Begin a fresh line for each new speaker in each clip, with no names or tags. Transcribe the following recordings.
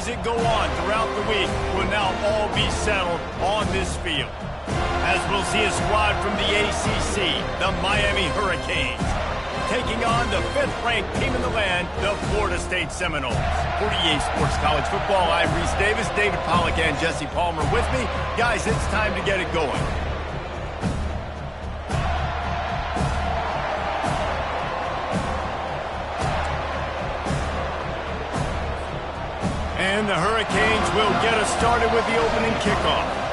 games that go on throughout the week will now all be settled on this field. As we'll see a squad from the ACC, the Miami Hurricanes, taking on the 5th-ranked team in the land, the Florida State Seminoles. For EA Sports College Football, I'm Reese Davis, David Pollack, and Jesse Palmer with me. Guys, it's time to get it going. And the Hurricanes will get us started with the opening kickoff.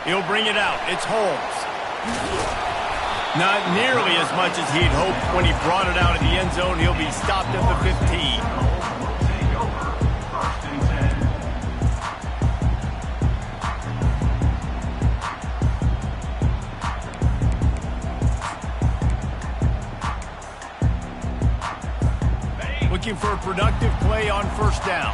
He'll bring it out. It's Holmes. Not nearly as much as he'd hoped when he brought it out of the end zone. He'll be stopped at the 15. Looking for a productive play on first down.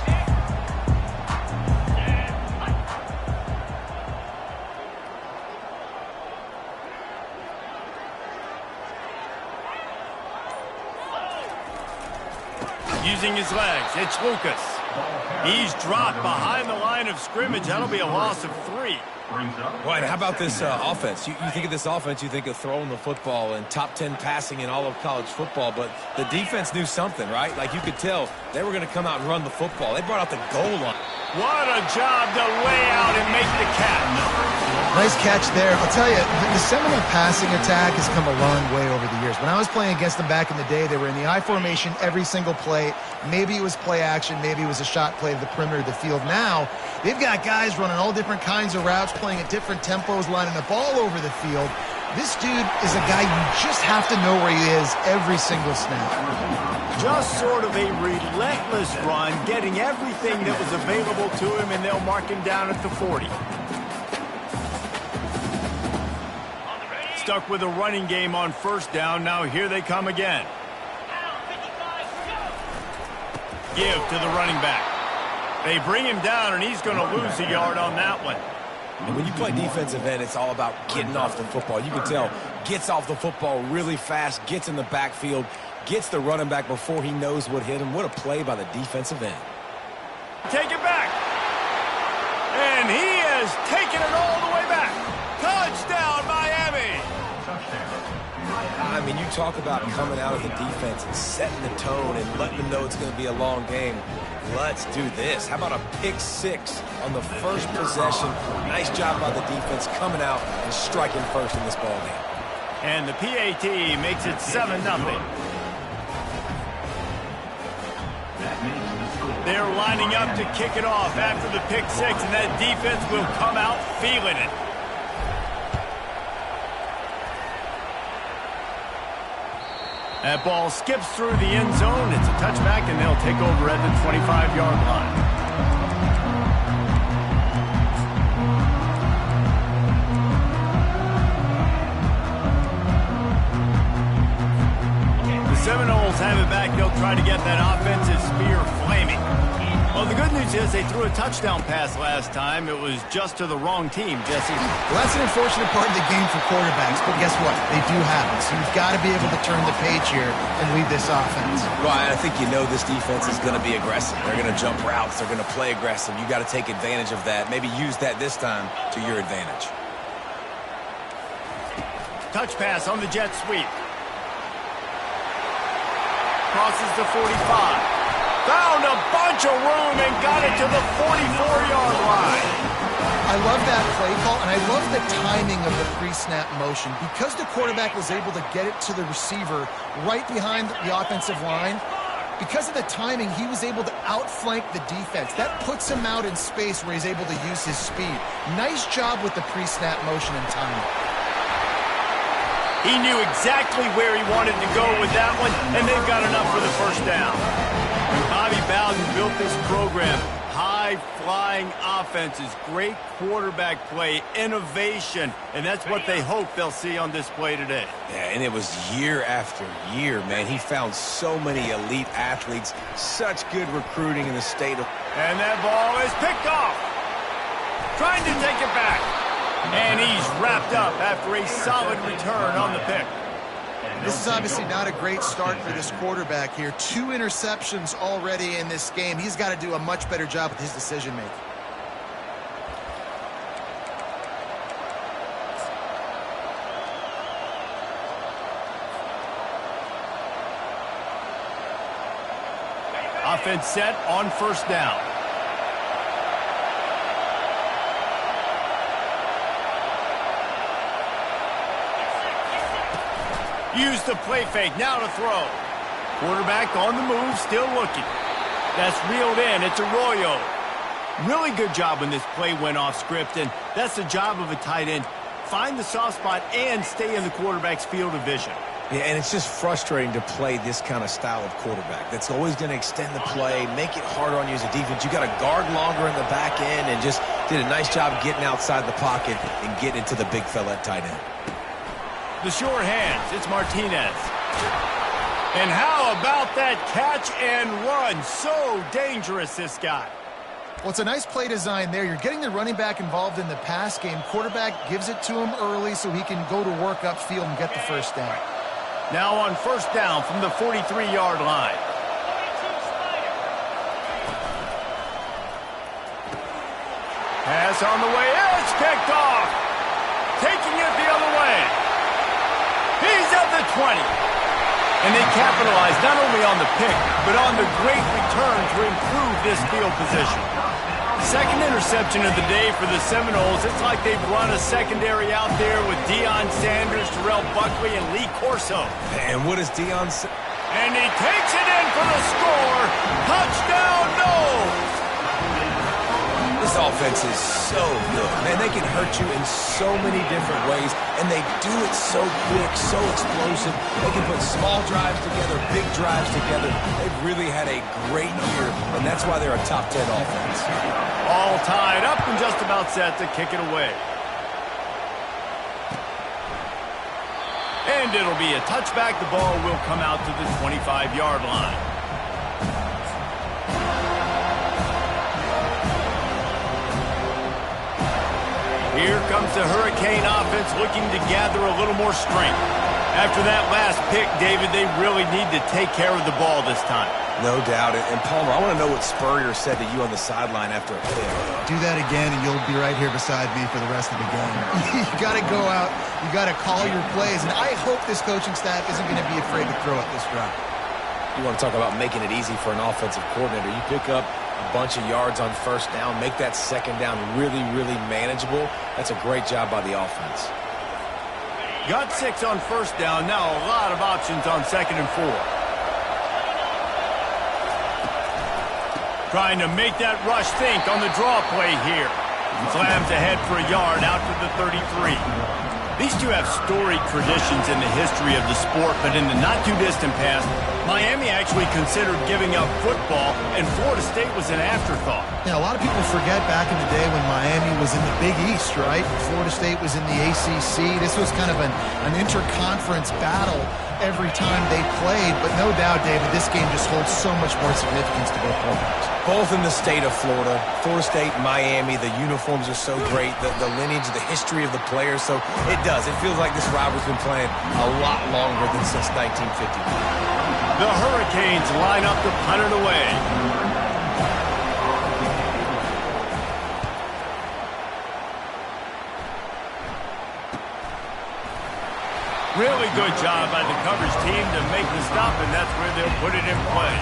Using his legs, it's Lucas. He's dropped behind the line of scrimmage. That'll be a loss of 3.
Well, and how about this offense? You think of this offense, you think of throwing the football and top 10 passing in all of college football, but the defense knew something, right? Like you could tell they were going to come out and run the football. They brought out the goal line.
What a job to lay out and make the catch.
Nice catch there. I'll tell you, the Seminole passing attack has come a long way over the years. When I was playing against them back in the day, they were in the I formation every single play. Maybe it was play action. Maybe it was a shot play to the perimeter of the field. Now, they've got guys running all different kinds of routes, playing at different tempos, lining the ball over the field. This dude is a guy you just have to know where he is every single snap.
Just sort of a relentless run, getting everything that was available to him, and they'll mark him down at the 40. Stuck with a running game on first down. Now here they come again. Give to the running back. They bring him down, and he's going to lose a yard on that one.
And when you play defensive end, it's all about getting off the football. You can tell, gets off the football really fast, gets in the backfield, gets the running back before he knows what hit him. What a play by the defensive end.
Take it back. And he has taken it all the way back. Touchdown, Miami.
I mean, you talk about coming out of the defense and setting the tone and letting them know it's going to be a long game. Let's do this. How about a pick 6 on the first possession? Nice job by the defense coming out and striking first in this ball game.
And the PAT makes it 7-0. They're lining up to kick it off after the pick 6, and that defense will come out feeling it. That ball skips through the end zone. It's a touchback, and they'll take over at the 25-yard line. The Seminoles have it back. They'll try to get that offensive spear flaming. Well, the good news is they threw a touchdown pass last time. It was just to the wrong team, Jesse.
Well, that's an unfortunate part of the game for quarterbacks, but guess what? They do have it. So you've got to be able to turn the page here and lead this offense.
Well, I think you know this defense is going to be aggressive. They're going to jump routes. They're going to play aggressive. You got to take advantage of that. Maybe use that this time to your advantage.
Touch pass on the jet sweep. Crosses the 45. Found a bunch of room and got it to the 44-yard line.
I love that play call, and I love the timing of the pre-snap motion. Because the quarterback was able to get it to the receiver right behind the offensive line, because of the timing, he was able to outflank the defense. That puts him out in space where he's able to use his speed. Nice job with the pre-snap motion and timing.
He knew exactly where he wanted to go with that one, and they've got enough for the first down. Bobby Bowden built this program. High-flying offenses, great quarterback play, innovation, and that's what they hope they'll see on display today.
Yeah, and it was year after year, man. He found so many elite athletes, such good recruiting in the state of...
And that ball is picked off. Trying to take it back. And he's wrapped up after a solid return on the pick.
This is obviously not a great start for this quarterback here. 2 interceptions already in this game. He's got to do a much better job with his decision-making.
Offense set on first down. Use the play fake, now to throw. Quarterback on the move, still looking. That's reeled in, it's Arroyo. Really good job when this play went off script, and that's the job of a tight end. Find the soft spot and stay in the quarterback's field of vision.
Yeah, and it's just frustrating to play this kind of style of quarterback. That's always going to extend the play, make it harder on you as a defense. You got to guard longer in the back end, and just did a nice job getting outside the pocket and getting into the big fella at tight end.
The sure hands, it's Martinez. And how about that catch and run? So dangerous, this guy.
Well, it's a nice play design there. You're getting the running back involved in the pass game. Quarterback gives it to him early so he can go to work upfield and get the first down.
Now on first down from the 43-yard line. Pass on the way, it's picked off. Taking it the other way. He's at the 20. And they capitalize not only on the pick, but on the great return to improve this field position. Second interception of the day for the Seminoles. It's like they've run a secondary out there with Deion Sanders, Terrell Buckley, and Lee Corso.
And what is Deion say?
And he takes it in for the score. Touchdown, Noles!
This offense is so good. Man, they can hurt you in so many different ways, and they do it so quick, so explosive. They can put small drives together, big drives together. They've really had a great year, and that's why they're a top 10 offense.
All tied up and just about set to kick it away. And it'll be a touchback. The ball will come out to the 25-yard line. Here comes the Hurricane offense looking to gather a little more strength. After that last pick, David, they really need to take care of the ball this time.
No doubt. And Palmer, I want to know what Spurrier said to you on the sideline after a pick.
Do that again, and you'll be right here beside me for the rest of the game. You got to go out. You got to call your plays. And I hope this coaching staff isn't going to be afraid to throw it this route.
You want to talk about making it easy for an offensive coordinator. You pick up a bunch of yards on first down, make that second down really, really manageable. That's a great job by the offense.
Got 6 on first down. Now a lot of options on 2nd and 4. Trying to make that rush think on the draw play here. Slams ahead for a yard out to the 33. These two have storied traditions in the history of the sport, but in the not-too-distant past, Miami actually considered giving up football, and Florida State was an afterthought.
Yeah, a lot of people forget back in the day when Miami was in the Big East, right? Florida State was in the ACC. This was kind of an interconference battle every time they played, but no doubt, David, this game just holds so much more significance to both programs.
Both in the state of Florida, Florida State, Miami, the uniforms are so great, the lineage, the history of the players, so it does. It feels like this rivalry's been playing a lot longer than since 1951.
The Hurricanes line up to punt it away. Really good job by the coverage team to make the stop, and that's where they'll put it in play.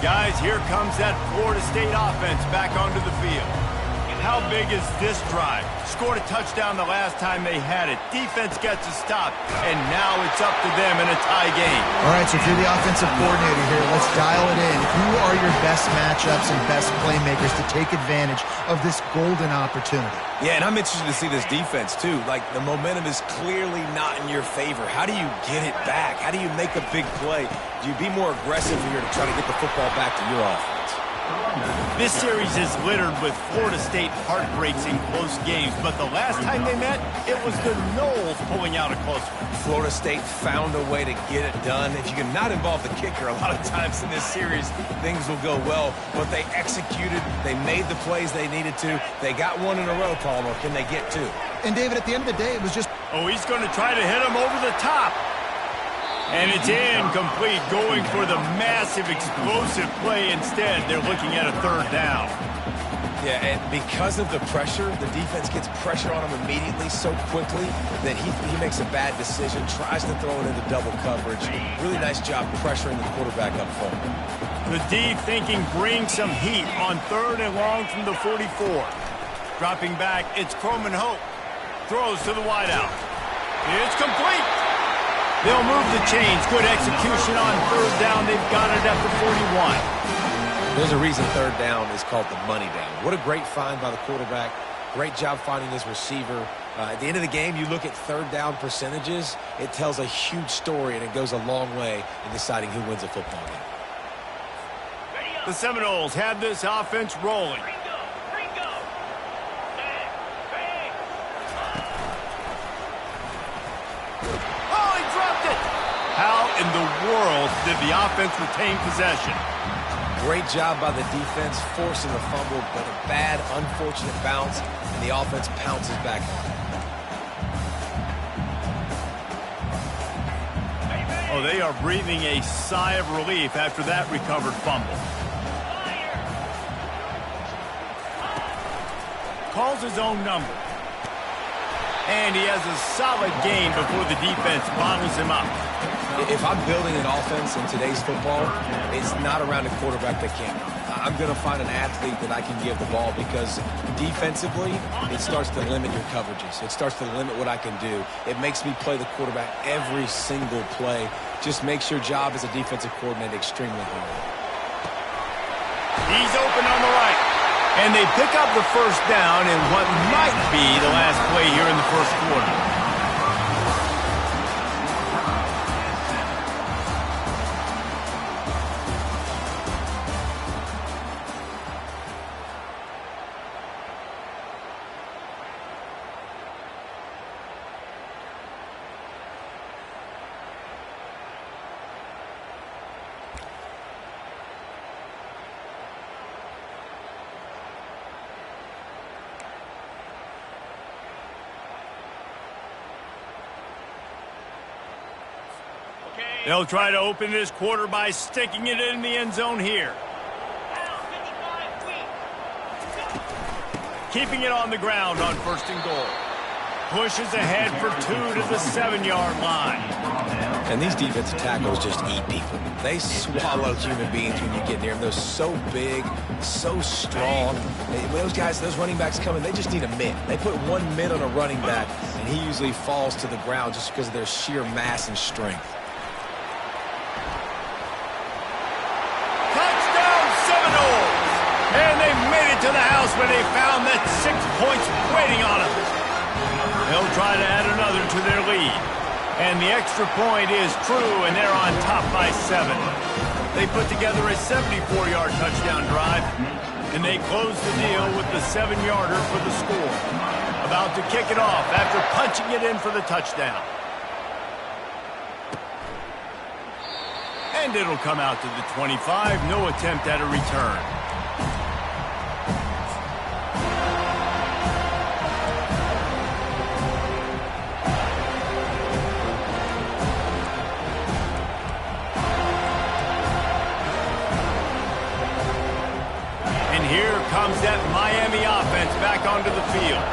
Guys, here comes that Florida State offense back onto the field. How big is this drive? Scored a touchdown the last time they had it. Defense gets a stop, and now it's up to them in a tie game.
All right, so if you're the offensive coordinator here, let's dial it in. Who are your best matchups and best playmakers to take advantage of this golden opportunity?
Yeah, and I'm interested to see this defense, too. Like, the momentum is clearly not in your favor. How do you get it back? How do you make a big play? Do you be more aggressive here to try to get the football back to your offense?
This series is littered with Florida State heartbreaks in close games, but the last time they met, it was the Noles pulling out a close one.
Florida State found a way to get it done. If you can not involve the kicker, a lot of times in this series, things will go well, but they executed, they made the plays they needed to. They got one in a row, Palmer. Can they get two?
And, David, at the end of the day, it was just...
Oh, he's going to try to hit him over the top. And it's incomplete, going for the massive, explosive play instead. They're looking at a third down.
Yeah, and because of the pressure, the defense gets pressure on him immediately so quickly that he makes a bad decision, tries to throw it into double coverage. Really nice job pressuring the quarterback up front.
The D thinking bring some heat on 3rd and long from the 44. Dropping back, it's Croman Hope. Throws to the wideout. It's complete. They'll move the chains. Good execution on 3rd down. They've got it at the 41.
There's a reason 3rd down is called the money down. What a great find by the quarterback. Great job finding his receiver. At the end of the game, you look at 3rd down percentages. It tells a huge story, and it goes a long way in deciding who wins a football game.
The Seminoles have this offense rolling. How in the world did the offense retain possession?
Great job by the defense, forcing the fumble, but a bad, unfortunate bounce, and the offense pounces back on it.
Oh, they are breathing a sigh of relief after that recovered fumble. Calls his own number. And he has a solid gain before the defense bottles him up.
If I'm building an offense in today's football, it's not around a quarterback that can't run. I'm going to find an athlete that I can give the ball because defensively, it starts to limit your coverages. It starts to limit what I can do. It makes me play the quarterback every single play. Just makes your job as a defensive coordinator extremely hard.
He's open on the right. And they pick up the 1st down in what might be the last play here in the 1st quarter. They'll try to open this quarter by sticking it in the end zone here. Keeping it on the ground on 1st and goal. Pushes ahead for 2 to the 7-yard line.
And these defensive tackles just eat people. They swallow human beings when you get near them. They're so big, so strong. When those guys, those running backs come in, they just need a mitt. They put one mitt on a running back, and he usually falls to the ground just because of their sheer mass and strength.
And they made it to the house when they found that 6 points waiting on them. They'll try to add another to their lead. And the extra point is true, and they're on top by 7. They put together a 74-yard touchdown drive, and they close the deal with the 7-yarder for the score. About to kick it off after punching it in for the touchdown. And it'll come out to the 25. No attempt at a return. Comes that Miami offense back onto the field.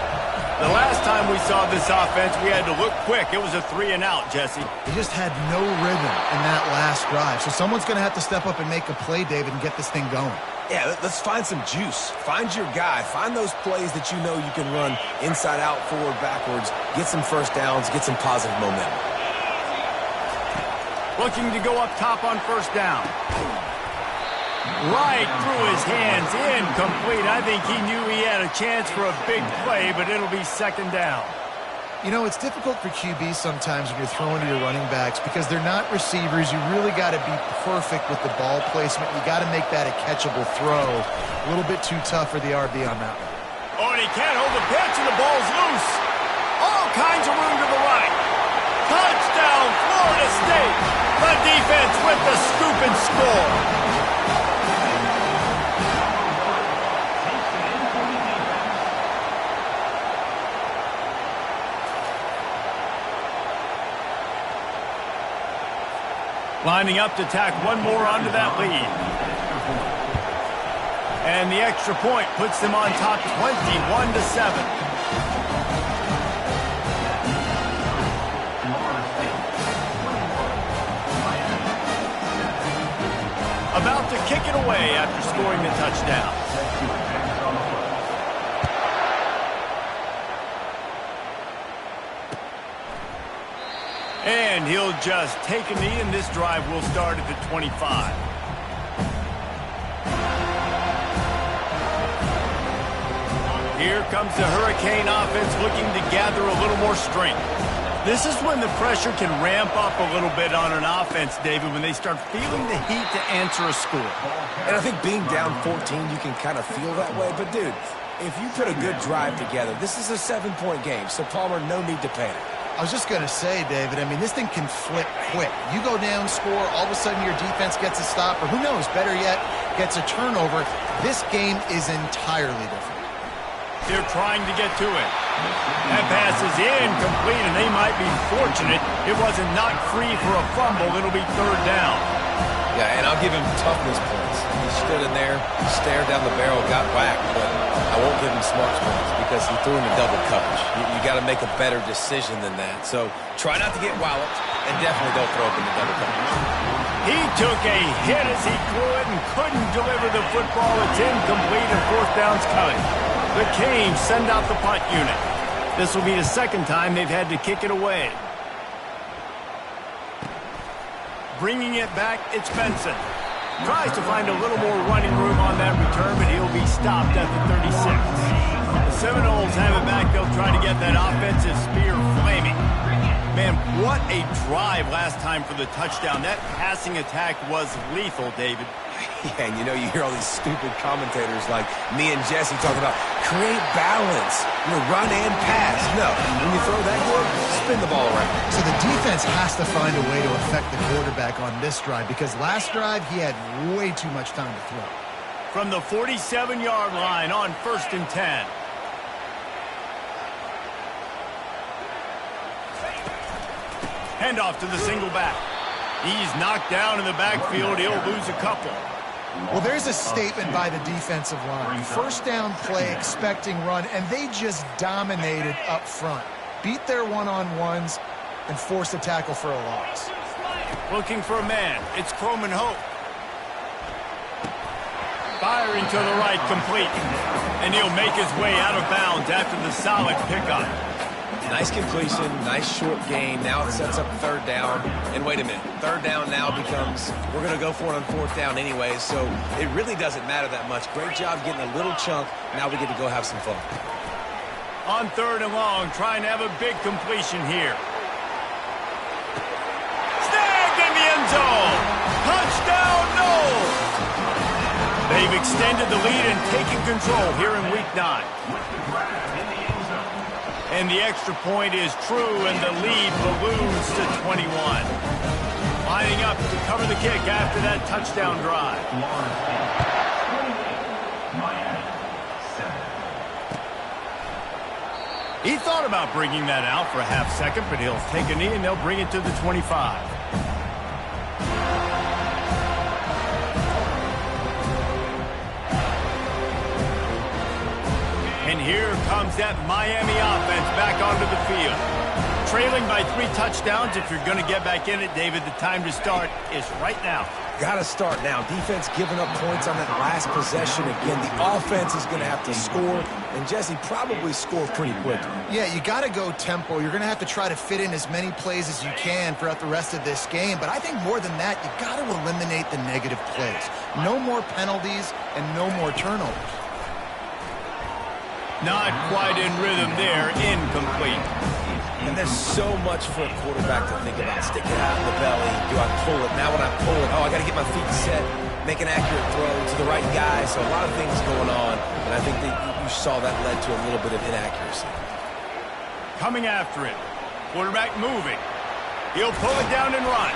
The last time we saw this offense, we had to look quick. It was a 3-and-out, Jesse.
They just had no rhythm in that last drive. So someone's going to have to step up and make a play, David, and get this thing going.
Yeah, let's find some juice. Find your guy. Find those plays that you know you can run inside out, forward, backwards. Get some 1st downs. Get some positive momentum.
Looking to go up top on 1st down. Right through his hands, incomplete. I think he knew he had a chance for a big play, but it'll be 2nd down.
You know, it's difficult for QB sometimes when you're throwing to your running backs because they're not receivers. You really got to be perfect with the ball placement. You got to make that a catchable throw. A little bit too tough for the RB on that one.
Oh, and he can't hold the pitch, and the ball's loose. All kinds of room to the right. Touchdown, Florida State. The defense with the scoop and score. Lining up to tack one more onto that lead. And the extra point puts them on top 21-7. About to kick it away after scoring the touchdown. And he'll just take a knee, and this drive will start at the 25. Here comes the Hurricane offense looking to gather a little more strength. This is when the pressure can ramp up a little bit on an offense, David, when they start feeling the heat to answer a score.
And I think being down 14, you can kind of feel that way. But, dude, if you put a good drive together, this is a 7-point game, so Palmer, no need to panic.
I was just going to say, David, I mean, this thing can flip quick. You go down, score, all of a sudden your defense gets a stop, or who knows, better yet, gets a turnover. This game is entirely different.
They're trying to get to it. That pass is incomplete, and they might be fortunate it wasn't knocked free for a fumble. It'll be third down.
Yeah, and I'll give him toughness points. He stood in there, stared down the barrel, got whacked, but I won't give him smarts points because he threw into double coverage. You got to make a better decision than that. So try not to get walloped, and definitely don't throw up into double coverage.
He took a hit as he threw it and couldn't deliver the football. It's incomplete, and fourth down's coming. The Canes send out the punt unit. This will be the second time they've had to kick it away. Bringing it back, it's Benson. Tries to find a little more running room on that return, but he'll be stopped at the 36. The Seminoles have it back. They'll try to get that offensive spear flaming. Man, what a drive last time for the touchdown. That passing attack was lethal, David.
Yeah, and you know, you hear all these stupid commentators like me and Jesse talking about create balance, run and pass. No, when you throw that good, spin the ball around.
So the defense has to find a way to affect the quarterback on this drive because last drive he had way too much time to throw.
From the 47-yard line on 1st and 10. Handoff to the single back. He's knocked down in the backfield. He'll lose a couple.
Well, there's a statement by the defensive line. First down play, expecting run, and they just dominated up front. Beat their one-on-ones and forced a tackle for a loss.
Looking for a man. It's Croman Hope. Firing to the right, complete. And he'll make his way out of bounds after the solid pickup.
Nice completion, nice short gain. Now it sets up third down. And wait a minute, third down now becomes, we're going to go for it on fourth down anyway, so it really doesn't matter that much. Great job getting a little chunk. Now we get to go have some fun.
On third and long, trying to have a big completion here. Snagged in the end zone. Touchdown, Noles. They've extended the lead and taken control here in Week 9. And the extra point is true, and the lead balloons to 21. Lining up to cover the kick after that touchdown drive. He thought about bringing that out for a half second, but he'll take a knee, and they'll bring it to the 25. And here comes that Miami offense back onto the field. Trailing by 3 touchdowns. If you're going to get back in it, David, the time to start is right now.
Got to start now. Defense giving up points on that last possession. Again, the offense is going to have to score, and Jesse probably score pretty quickly.
Yeah, you got to go tempo. You're going to have to try to fit in as many plays as you can throughout the rest of this game. But I think more than that, you got to eliminate the negative plays. No more penalties and no more turnovers.
Not quite in rhythm there. Incomplete.
And there's so much for a quarterback to think about. Stick it out in the belly. Do I pull it? Now when I pull it, oh, I got to get my feet set, make an accurate throw to the right guy. So a lot of things going on, and I think that you saw that led to a little bit of inaccuracy.
Coming after it. Quarterback moving. He'll pull it down and run.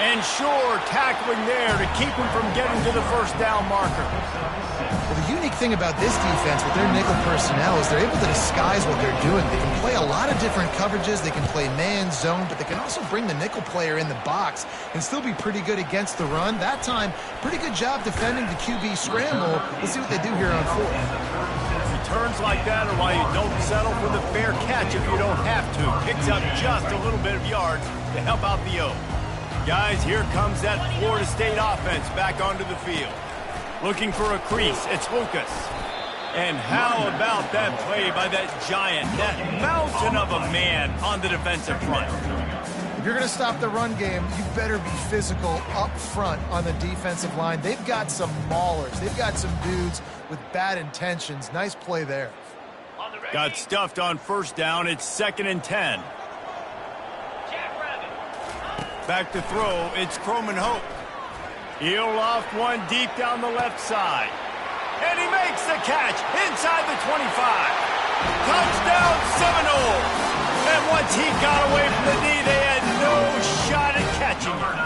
And sure, tackling there to keep him from getting to the first down marker.
Well, the unique thing about this defense with their nickel personnel is they're able to disguise what they're doing. They can play a lot of different coverages. They can play man, zone, but they can also bring the nickel player in the box and still be pretty good against the run. That time, pretty good job defending the QB scramble. Let's see what they do here on fourth.
Returns like that are why you don't settle for the fair catch if you don't have to. Picks up just a little bit of yards to help out the O. Guys, here comes that Florida State offense back onto the field. Looking for a crease, it's Lucas. And how about that play by that giant, that mountain of a man on the defensive front?
If you're going to stop the run game, you better be physical up front on the defensive line. They've got some maulers. They've got some dudes with bad intentions. Nice play there.
Got stuffed on first down. It's 2nd and 10. Back to throw. It's Croman Hope. He'll loft one deep down the left side. And he makes the catch inside the 25. Touchdown Seminoles. And once he got away from the knee, they had no shot at catching him.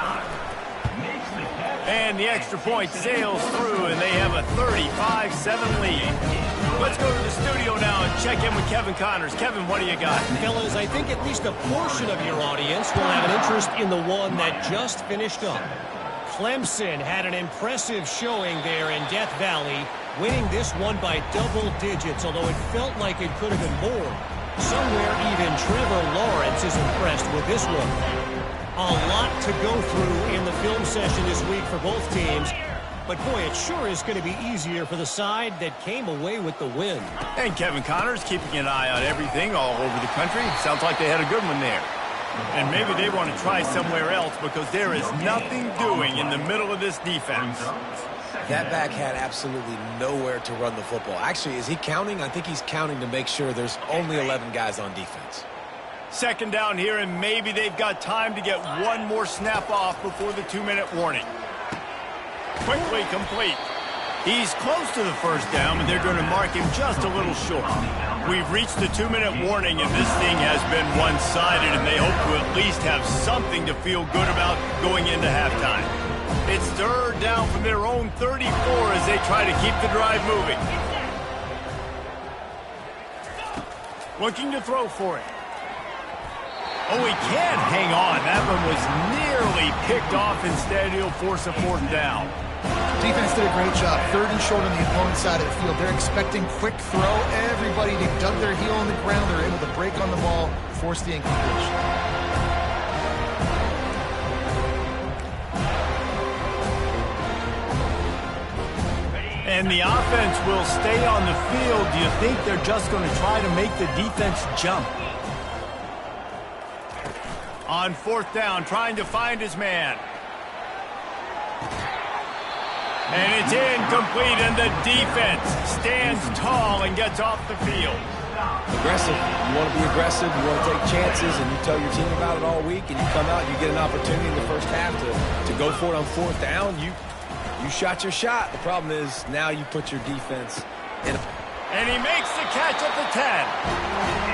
And the extra point sails through, and they have a 35-7 lead. Let's go to the studio now and check in with Kevin Connors. Kevin, what do you got?
Fellas, I think at least a portion of your audience will have an interest in the one that just finished up. Clemson had an impressive showing there in Death Valley, winning this one by double digits, although it felt like it could have been more. Somewhere even Trevor Lawrence is impressed with this one. A lot to go through in the film session this week for both teams. But, boy, it sure is going to be easier for the side that came away with the win.
And Kevin Connors keeping an eye on everything all over the country. Sounds like they had a good one there. And maybe they want to try somewhere else because there is nothing doing in the middle of this defense.
That back had absolutely nowhere to run the football. Actually, is he counting? I think he's counting to make sure there's only 11 guys on defense.
2nd down here, and maybe they've got time to get one more snap off before the 2-minute warning. Quickly complete. He's close to the first down, but they're going to mark him just a little short. We've reached the 2-minute warning, and this thing has been one-sided, and they hope to at least have something to feel good about going into halftime. It's 3rd down from their own 34 as they try to keep the drive moving. Looking to throw for it. Oh, he can't hang on. That one was nearly picked off. Instead, he'll force a 4th down.
Defense did a great job. 3rd and short on the opponent's side of the field. They're expecting quick throw. Everybody, they dug their heel on the ground. They're able to break on the ball, force the incompletion.
And the offense will stay on the field. Do you think they're just going to try to make the defense jump? On 4th down, trying to find his man. And it's incomplete, and the defense stands tall and gets off the field.
Aggressive. You want to be aggressive. You want to take chances, and you tell your team about it all week, and you come out, you get an opportunity in the first half to go for it on 4th down. You shot your shot. The problem is now you put your defense in a...
And he makes the catch at the 10.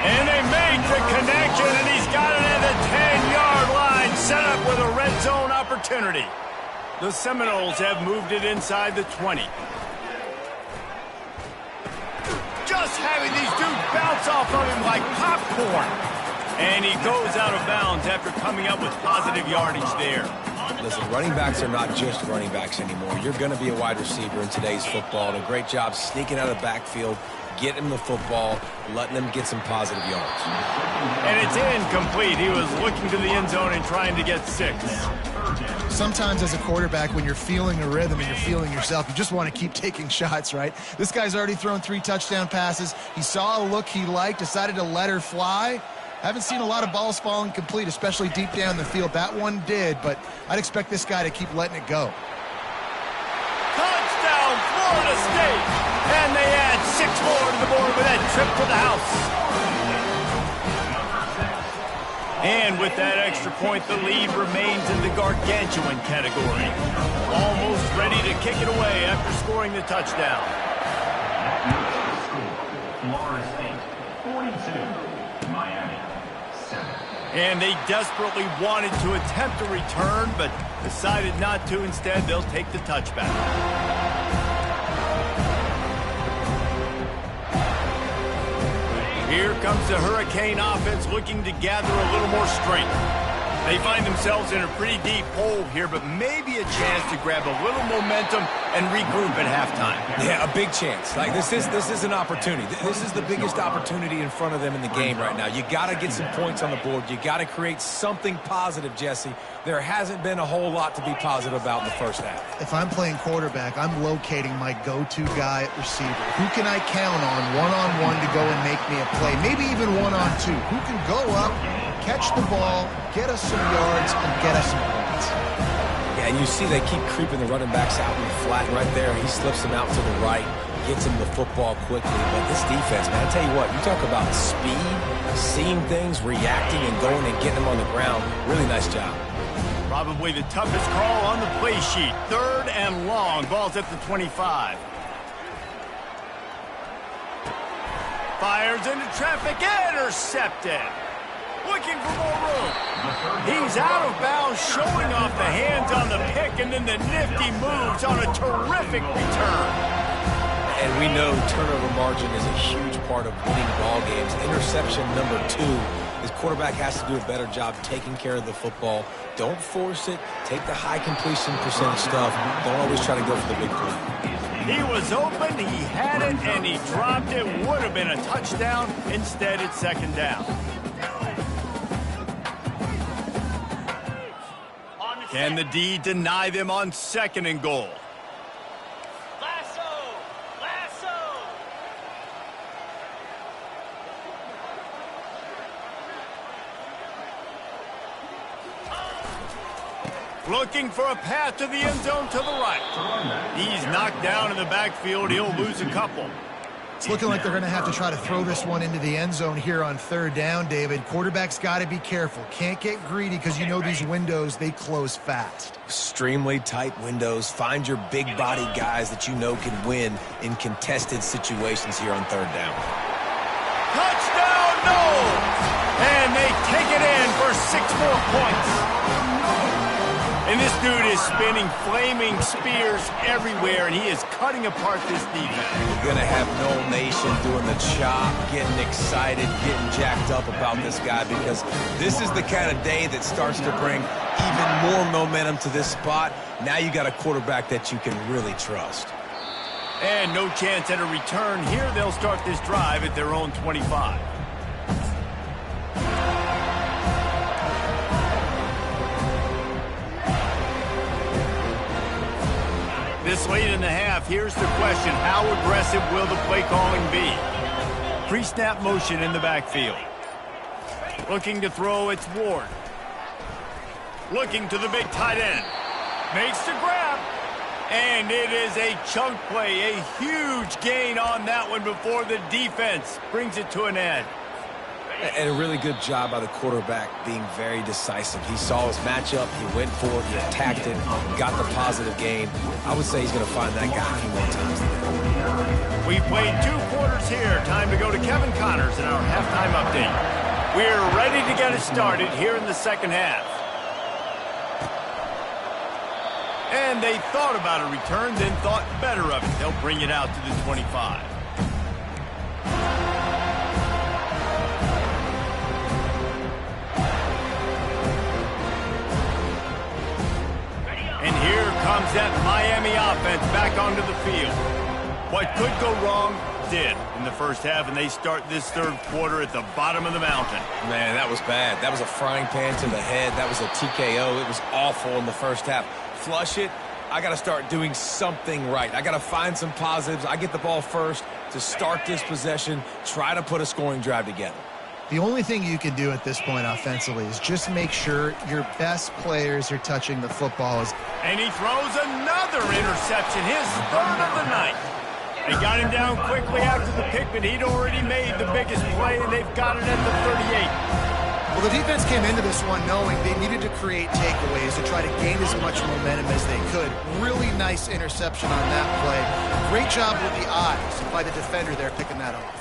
And they make the connection, and he's got it at the 10-yard line, set up with a red zone opportunity. The Seminoles have moved it inside the 20. Just having these dudes bounce off of him like popcorn. And he goes out of bounds after coming up with positive yardage there.
Listen, running backs are not just running backs anymore. You're going to be a wide receiver in today's football. And a great job sneaking out of the backfield, getting the football, letting them get some positive yards.
And it's incomplete. He was looking to the end zone and trying to get 6.
Sometimes as a quarterback, when you're feeling a rhythm and you're feeling yourself, you just want to keep taking shots, right? This guy's already thrown 3 touchdown passes. He saw a look he liked, decided to let her fly. Haven't seen a lot of balls falling complete, especially deep down the field. That one did, but I'd expect this guy to keep letting it go.
Touchdown, Florida State! And they add 6 more to the board with that trip to the house. And with that extra point, the lead remains in the gargantuan category. Almost ready to kick it away after scoring the touchdown.
Florida State, 42. Miami, 7.
And they desperately wanted to attempt a return, but decided not to. Instead, they'll take the touchback. Here comes the Hurricane offense looking to gather a little more strength. They find themselves in a pretty deep hole here, but maybe a chance to grab a little momentum and regroup at halftime.
Yeah, a big chance. Like this is an opportunity. This is the biggest opportunity in front of them in the game right now. You got to get some points on the board. You got to create something positive, Jesse. There hasn't been a whole lot to be positive about in the first half.
If I'm playing quarterback, I'm locating my go-to guy at receiver. Who can I count on one-on-one to go and make me a play? Maybe even one-on-two. Who can go up, catch the ball, get us some yards, and get us some points?
Yeah, and you see they keep creeping the running backs out in the flat right there. He slips them out to the right, gets him the football quickly. But this defense, man, I tell you what, you talk about speed, seeing things, reacting, and going and getting them on the ground. Really nice job.
Probably the toughest call on the play sheet. 3rd and long. Ball's at the 25. Fires into traffic. Intercepted. Looking for more room. He's out of bounds, showing off the hands on the pick, and then the nifty moves on a terrific return.
And we know turnover margin is a huge part of winning ball games. Interception number 2. His quarterback has to do a better job taking care of the football. Don't force it. Take the high completion percentage stuff. Don't always try to go for the big play.
He was open, he had it, and he dropped it. Would have been a touchdown. Instead, it's 2nd down. Can the D deny them on 2nd and goal? Looking for a path to the end zone to the right. He's knocked down in the backfield. He'll lose a couple.
It's looking like they're going to have to try to throw this one into the end zone here on 3rd down, David. Quarterback's got to be careful. Can't get greedy because you know these windows, they close fast.
Extremely tight windows. Find your big body guys that you know can win in contested situations here on 3rd down.
Touchdown, no! And they take it in for 6 more points. And this dude is spinning flaming spears everywhere, and he is cutting apart this defense.
You're going to have Noel Nation doing the chop, getting excited, getting jacked up about this guy, because this is the kind of day that starts to bring even more momentum to this spot. Now you got a quarterback that you can really trust.
And no chance at a return here. They'll start this drive at their own 25. This late in the half, here's the question. How aggressive will the play calling be? Pre-snap motion in the backfield. Looking to throw, it's Ward. Looking to the big tight end. Makes the grab. And it is a chunk play, a huge gain on that one before the defense brings it to an end.
And a really good job by the quarterback being very decisive. He saw his matchup, he went for it, he attacked it, got the positive gain. I would say he's going to find that guy a few more times today.
We've played 2 quarters here. Time to go to Kevin Connors in our halftime update. We're ready to get it started here in the 2nd half. And they thought about a return, then thought better of it. They'll bring it out to the 25. And here comes that Miami offense back onto the field. What could go wrong did in the first half, and they start this 3rd quarter at the bottom of the mountain.
Man, that was bad. That was a frying pan to the head. That was a TKO. It was awful in the first half. Flush it. I got to start doing something right. I got to find some positives. I get the ball first to start this possession, try to put a scoring drive together.
The only thing you can do at this point offensively is just make sure your best players are touching the football.
And he throws another interception, his 3rd of the night. They got him down quickly after the pick, but he'd already made the biggest play, and they've got it at the 38.
Well, the defense came into this one knowing they needed to create takeaways to try to gain as much momentum as they could. Really nice interception on that play. Great job with the eyes by the defender there picking that off.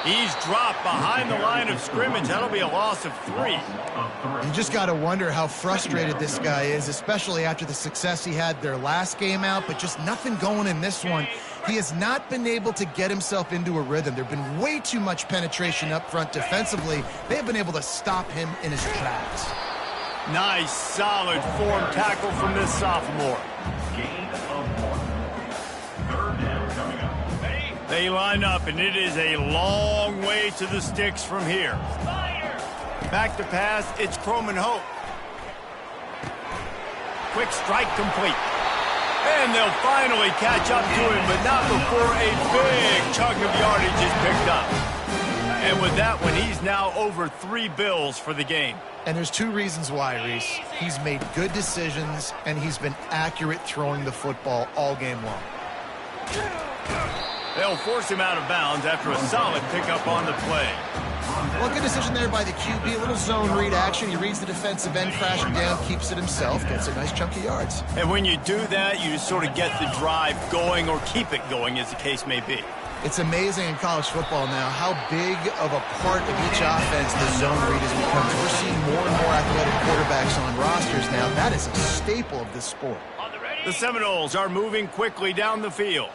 He's dropped behind the line of scrimmage. That'll be a loss of 3.
You just got to wonder how frustrated this guy is, especially after the success he had their last game out, but just nothing going in this one. He has not been able to get himself into a rhythm. There have been way too much penetration up front defensively. They have been able to stop him in his tracks.
Nice, solid form tackle from this sophomore.
Gain of 1. Third down coming up.
They line up, and it is a long way to the sticks from here. Back to pass, it's Croman Hope. Quick strike complete. And they'll finally catch up to him, but not before a big chunk of yardage is picked up. And with that one, he's now over 3 bills for the game.
And there's 2 reasons why, Reese. He's made good decisions, and he's been accurate throwing the football all game long.
They'll force him out of bounds after a solid pickup on the play.
Well, good decision there by the QB. A little zone read action. He reads the defensive end crashing down, keeps it himself, gets a nice chunk of yards.
And when you do that, you just sort of get the drive going or keep it going, as the case may be.
It's amazing in college football now how big of a part of each offense the zone read has become. We're seeing more and more athletic quarterbacks on rosters now. That is a staple of this sport.
The Seminoles are moving quickly down the field.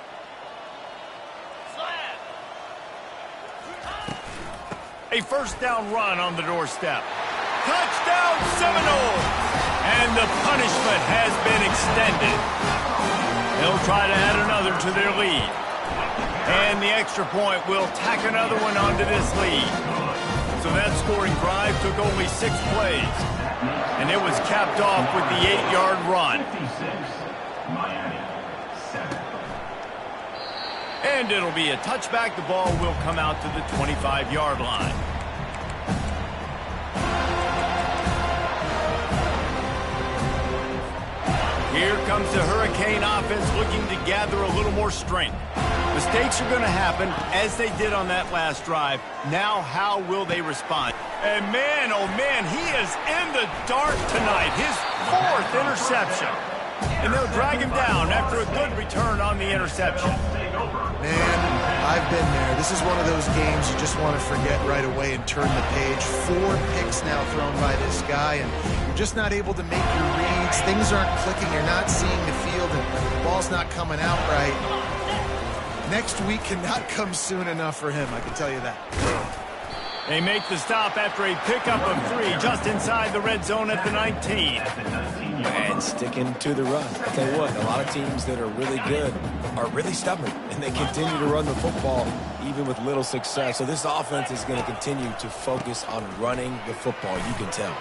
A first down run on the doorstep. Touchdown Seminoles! And the punishment has been extended. They'll try to add another to their lead. And the extra point will tack another one onto this lead. So that scoring drive took only 6 plays. And it was capped off with the 8-yard run.
56, Miami, 7.
And it'll be a touchback. The ball will come out to the 25-yard line. Here comes the Hurricane offense looking to gather a little more strength. Mistakes are going to happen, as they did on that last drive. Now, how will they respond? And man, oh man, he is in the dark tonight. His 4th interception. And they'll drag him down after a good return on the interception.
Man, I've been there. This is one of those games you just want to forget right away and turn the page. 4 picks now thrown by this guy, and you're just not able to make your reads. Things aren't clicking. You're not seeing the field, and the ball's not coming out right. Next week cannot come soon enough for him, I can tell you that.
They make the stop after a pickup of 3 just inside the red zone at the 19.
And sticking to the run. I'll tell you what, a lot of teams that are really good are really stubborn, and they continue to run the football even with little success. So this offense is going to continue to focus on running the football, you can tell.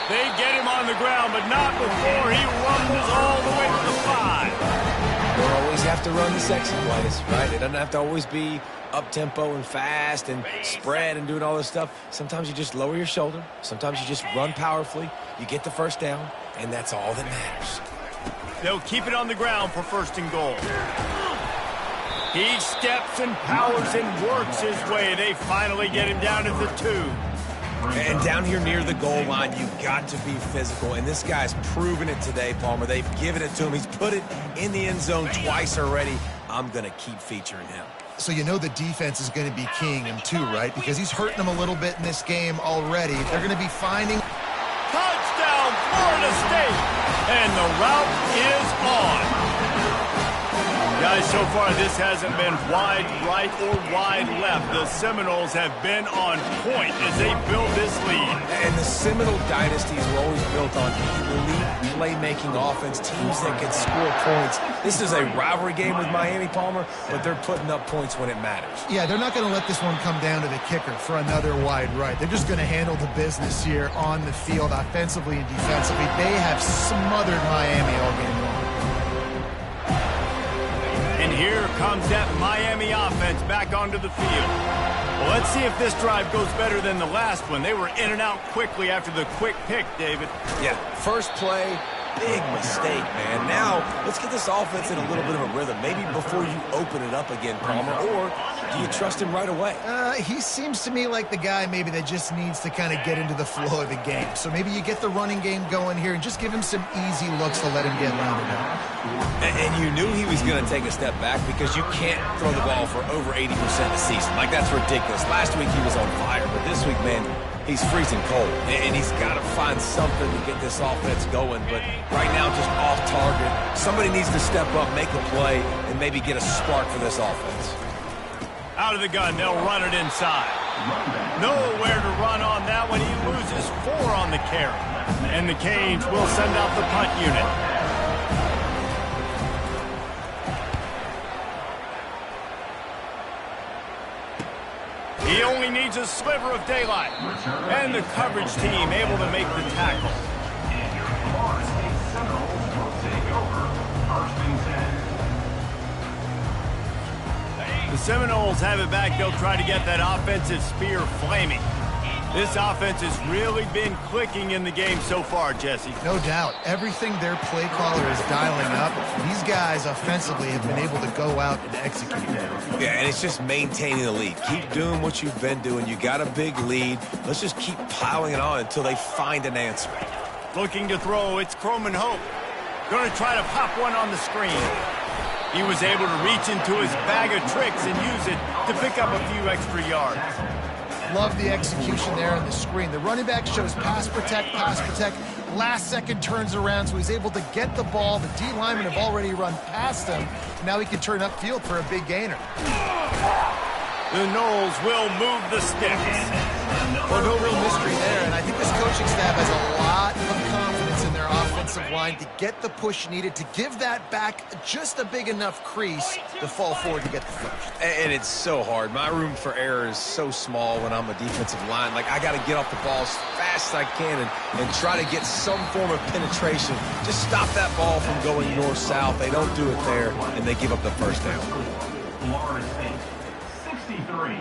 They get him on the ground, but not before he rumbles all the way to the 5.
You don't always have to run the sexy plays, right? It doesn't have to always be up-tempo and fast and spread and doing all this stuff. Sometimes you just lower your shoulder. Sometimes you just run powerfully. You get the first down, and that's all that matters.
They'll keep it on the ground for 1st and goal. He steps and powers and works his way. They finally get him down at the 2.
And down here near the goal line, you've got to be physical. And this guy's proven it today, Palmer. They've given it to him. He's put it in the end zone twice already. I'm going to keep featuring him.
So you know the defense is going to be keying him too, right? Because he's hurting them a little bit in this game already. They're going to be finding...
Touchdown, Florida State! And the route is on. Guys, so far this hasn't been wide right or wide left. The Seminoles have been on point as they build this lead.
And the Seminole dynasties were always built on elite playmaking offense, teams that can score points. This is a rivalry game with Miami, Palmer, but they're putting up points when it matters.
Yeah, they're not going to let this one come down to the kicker for another wide right. They're just going to handle the business here on the field, offensively and defensively. They have smothered Miami all game long.
And here comes that Miami offense back onto the field. Well, let's see if this drive goes better than the last one. They were in and out quickly after the quick pick, David.
Yeah, first play, big mistake, man. Now, let's get this offense in a little bit of a rhythm. Maybe before you open it up again, Palmer, or do you trust him right away?
He seems to me like the guy maybe that just needs to kind of get into the flow of the game. So maybe you get the running game going here and just give him some easy looks to let him get rounded up.
And you knew he was going to take a step back because you can't throw the ball for over 80% a season. Like, that's ridiculous. Last week he was on fire, but this week, man, he's freezing cold. And he's got to find something to get this offense going. But right now, just off target. Somebody needs to step up, make a play, and maybe get a spark for this offense.
Out of the gun, they'll run it inside. Nowhere to run on that one. He loses 4 on the carry. And the Canes will send out the punt unit. He only needs a sliver of daylight. And the coverage team able to make the tackle.
And your Florida State Seminoles will take over 1st and 10.
The Seminoles have it back. They'll try to get that offensive spear flaming. This offense has really been clicking in the game so far, Jesse.
No doubt. Everything their play caller is dialing up, these guys offensively have been able to go out and execute.
Yeah, and it's just maintaining the lead. Keep doing what you've been doing. You got a big lead. Let's just keep piling it on until they find an answer.
Looking to throw, it's Croman Hope. Going to try to pop one on the screen. He was able to reach into his bag of tricks and use it to pick up a few extra yards.
Love the execution there on the screen. The running back shows pass protect, last second turns around, so he's able to get the ball. The D linemen have already run past him. Now he can turn upfield for a big gainer.
The Noles will move the sticks.
Well, no real mystery there, and I think this coaching staff has a lot of confidence in their offensive line to get the push needed, to give that back just a big enough crease to fall forward to get the first.
And it's so hard. My room for error is so small when I'm a defensive line. Like, I got to get off the ball as fast as I can and try to get some form of penetration. Just stop that ball from going north-south. They don't do it there, and they give up the first down.
Florida State 63,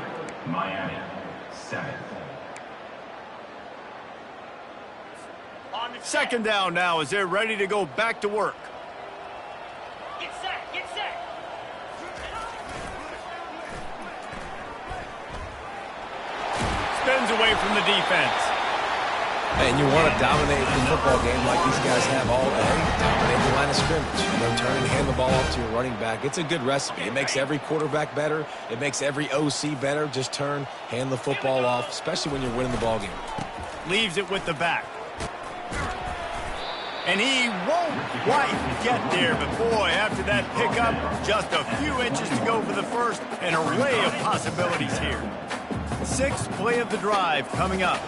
Miami 7.
Second down now as they're ready to go back to work.
Get set, get set.
Spins away from the defense.
And you want to dominate the football game like these guys have all day. Dominate the line of scrimmage. Turn and hand the ball off to your running back. It's a good recipe. It makes every quarterback better. It makes every OC better. Just turn, hand the football off, especially when you're winning the ball game.
Leaves it with the back. And he won't quite get there, but boy, after that pickup, just a few inches to go for the first, an array of possibilities here. 6th play of the drive coming up.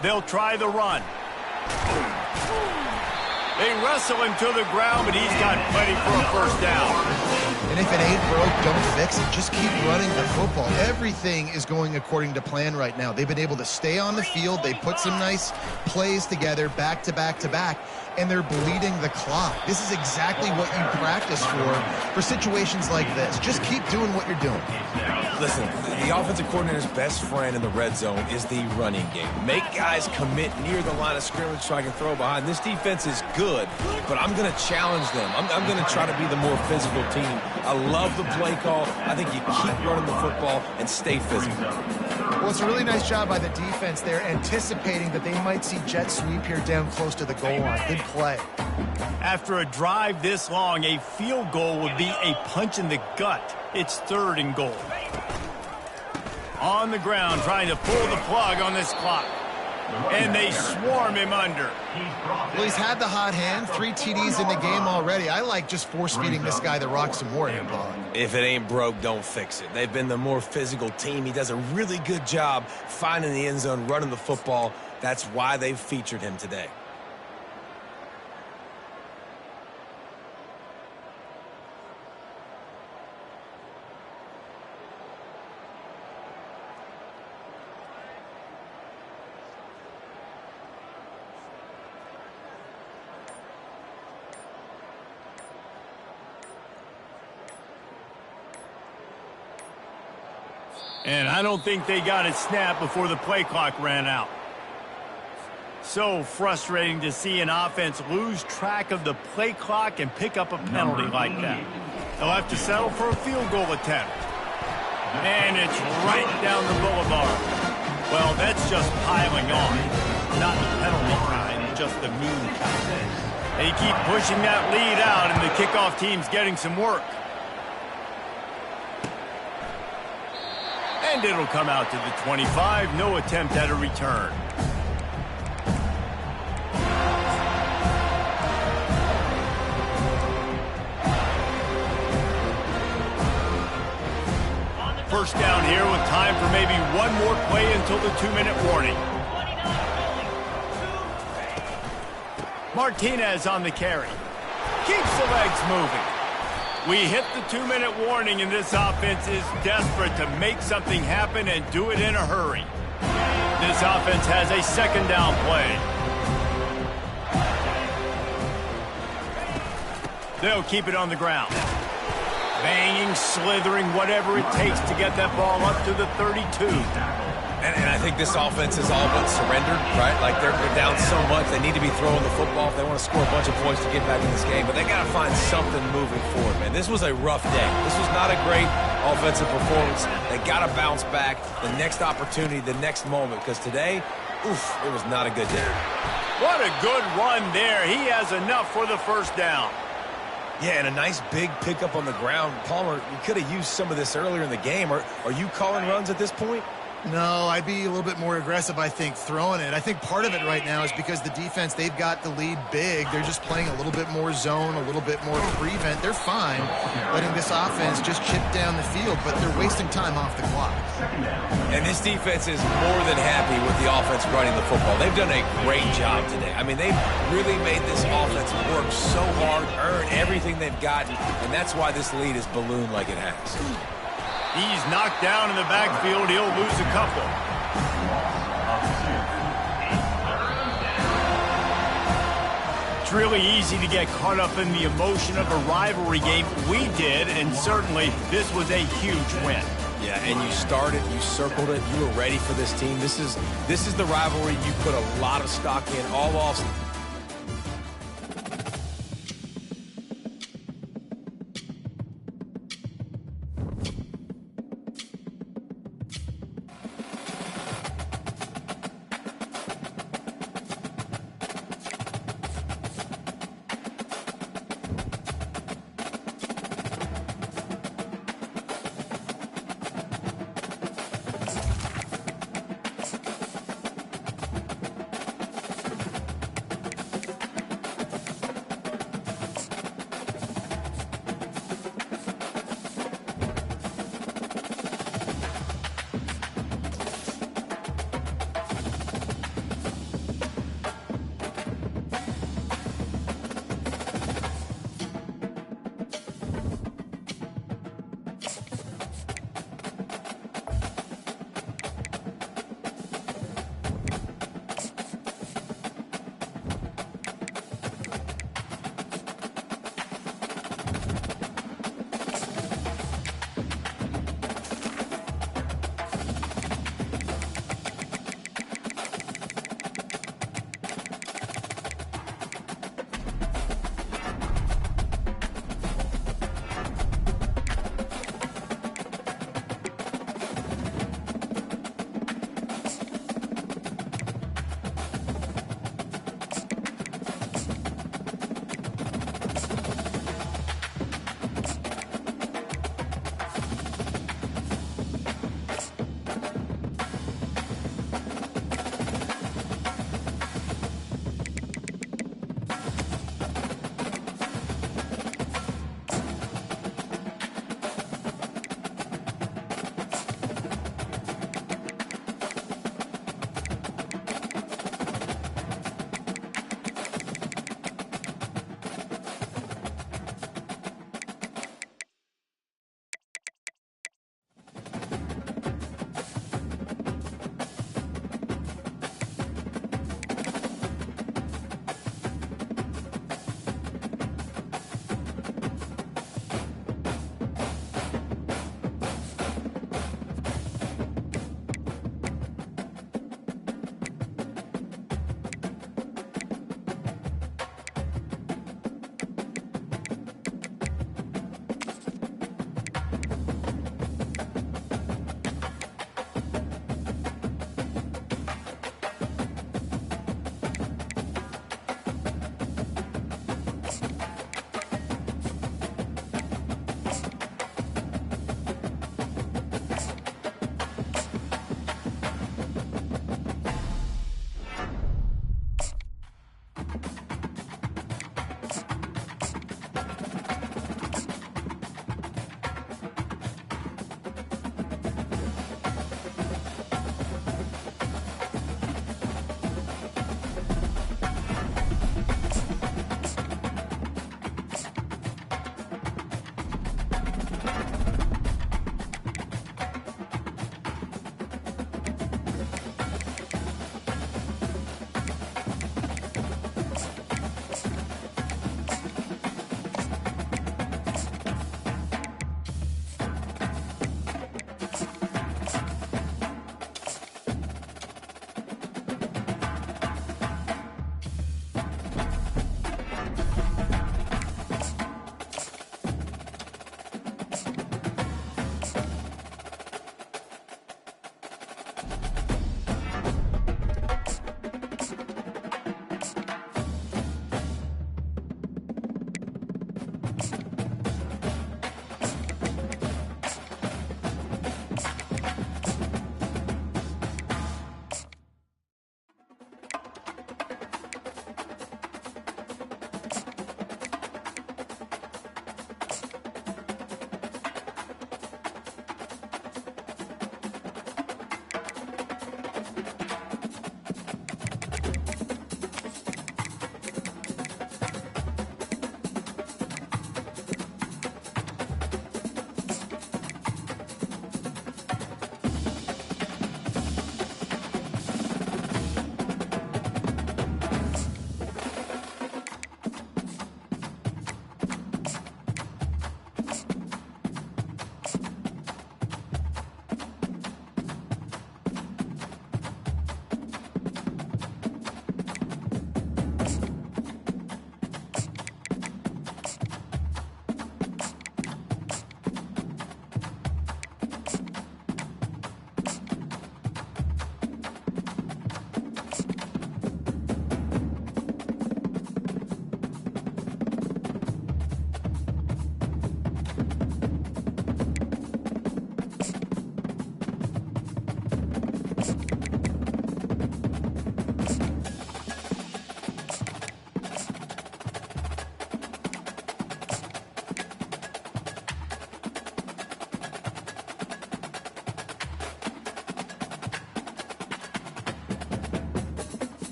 They'll try the run. They wrestle him to the ground, but he's got plenty for a first down.
And if it ain't broke, don't fix it. Just keep running the football. Everything is going according to plan right now. They've been able to stay on the field. They put some nice plays together, back to back to back, and they're bleeding the clock. This is exactly what you practice for situations like this. Just keep doing what you're doing.
Listen, the offensive coordinator's best friend in the red zone is the running game. Make guys commit near the line of scrimmage so I can throw behind. This defense is good, but I'm going to challenge them. I'm going to try to be the more physical team. I love the play call. I think you keep running the football and stay physical.
Well, it's a really nice job by the defense there, anticipating that they might see jet sweep here down close to the goal line. Good play.
After a drive this long, a field goal would be a punch in the gut. It's 3rd and goal. On the ground, trying to pull the plug on this clock. And they swarm him under.
Well, he's had the hot hand, 3 TDs in the game already. I like just force-feeding this guy the rock some more here, Paul.
If it ain't broke, don't fix it. They've been the more physical team. He does a really good job finding the end zone, running the football. That's why they've featured him today.
And I don't think they got it snapped before the play clock ran out. So frustrating to see an offense lose track of the play clock and pick up a penalty like that. They'll have to settle for a field goal attempt. And it's right down the boulevard. Well, that's just piling on. Not the penalty kind, just the mean kind. They keep pushing that lead out, and the kickoff team's getting some work. And it'll come out to the 25. No attempt at a return. First down here with time for maybe one more play until the 2-minute warning. Martinez on the carry. Keeps the legs moving. We hit the 2-minute warning, and this offense is desperate to make something happen and do it in a hurry. This offense has a second down play. They'll keep it on the ground. Banging, slithering, whatever it takes to get that ball up to the 32.
And I think this offense is all but surrendered, right? Like they're down so much, they need to be throwing the football if they want to score a bunch of points to get back in this game. But they got to find something moving forward, man. This was a rough day. This was not a great offensive performance. They got to bounce back the next opportunity, the next moment, because today, oof, it was not a good day.
What a good run there. He has enough for the first down.
Yeah, and a nice big pickup on the ground. Palmer, you could have used some of this earlier in the game. Are you calling runs at this point?
No, I'd be a little bit more aggressive, I think, throwing it. I think part of it right now is because the defense, they've got the lead big. They're just playing a little bit more zone, a little bit more prevent. They're fine letting this offense just chip down the field, but they're wasting time off the clock.
And this defense is more than happy with the offense running the football. They've done a great job today. I mean, they've really made this offense work so hard, earn everything they've gotten, and that's why this lead is ballooned like it has.
He's knocked down in the backfield. He'll lose a couple. It's really easy to get caught up in the emotion of a rivalry game. We did, and certainly this was a huge win.
Yeah, and you started, you circled it, you were ready for this team. This is the rivalry you put a lot of stock in all off